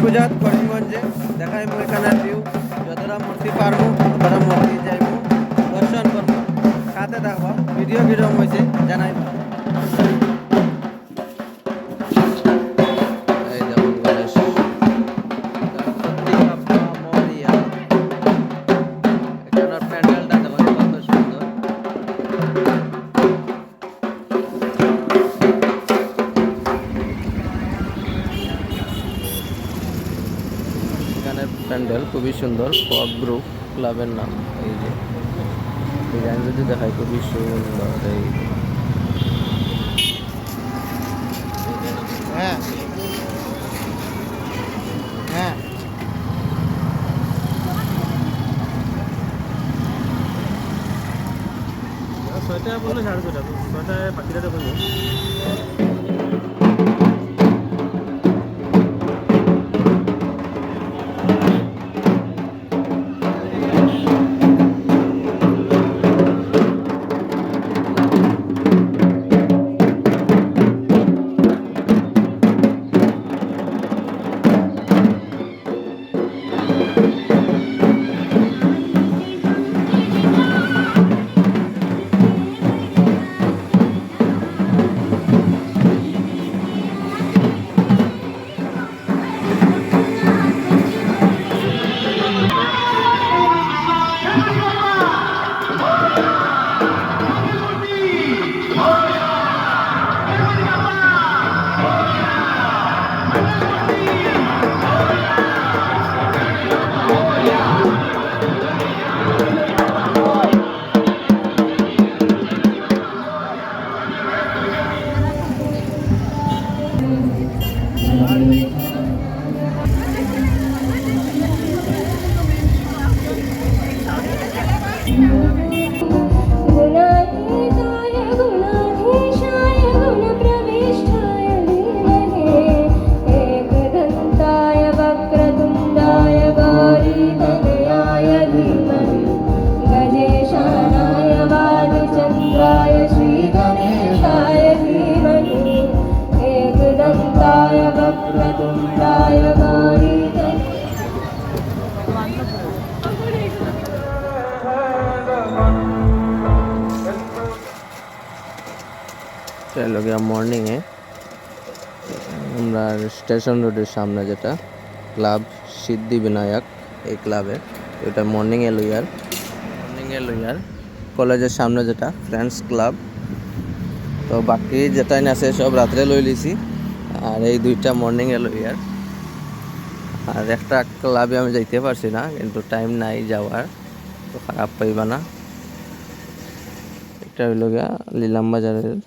পূজাত করিমগঞ্জে দেখাইমু এখানে ভিউ যতটা মূর্তি পারবো ততটা মূর্তি যাইমু দর্শন করবো কাতে দেখবো ভিডিও কিরকম হয়েছে জানাইব। এই যেমন গণেশ গণপতি বাপ্পা মোরিয়া, এখানের প্যান্ডেলটা দেখুন কত সুন্দর। এখানের প্যান্ডেল খুবই সুন্দর, ফগ গ্রুপ ক্লাবের নাম। এই যে ডিজাইন যদি দেখায় খুবই সুন্দর। এই হ্যাঁ হ্যাঁ ছয়টা বললো 6:30, 6টায় বাকিটা বললো। गुणातीताय गुणाधीशाय गुणप्रविष्टाय धीमहि एकदन्ताय वक्रतुण्डाय गौरीतनयाय धीमहि गजेशानाय वादिचन्द्राय श्रीगणेशाय धीमहि एकदन्ताय वक्रतुण्डाय गौरीतनयाय। চলো গিয়া মর্নিংয়ে আমরা স্টেশন রোডের সামনে যেটা ক্লাব সিদ্ধি বিনায়ক, এই ক্লাবে এটা মর্নিংয়ে লইয়ার কলেজের সামনে যেটা ফ্রেন্ডস ক্লাব। তো বাকি যেটাই আছে সব রাত্রে লই লিছি, আর এই দুইটা মর্নিংয়ে লইয়ার। আর একটা ক্লাবে আমি যাইতে পারছি না, কিন্তু টাইম নাই যাওয়ার, তো খারাপ পাইবা না। এটা হইল গিয়া লিলাম বাজারের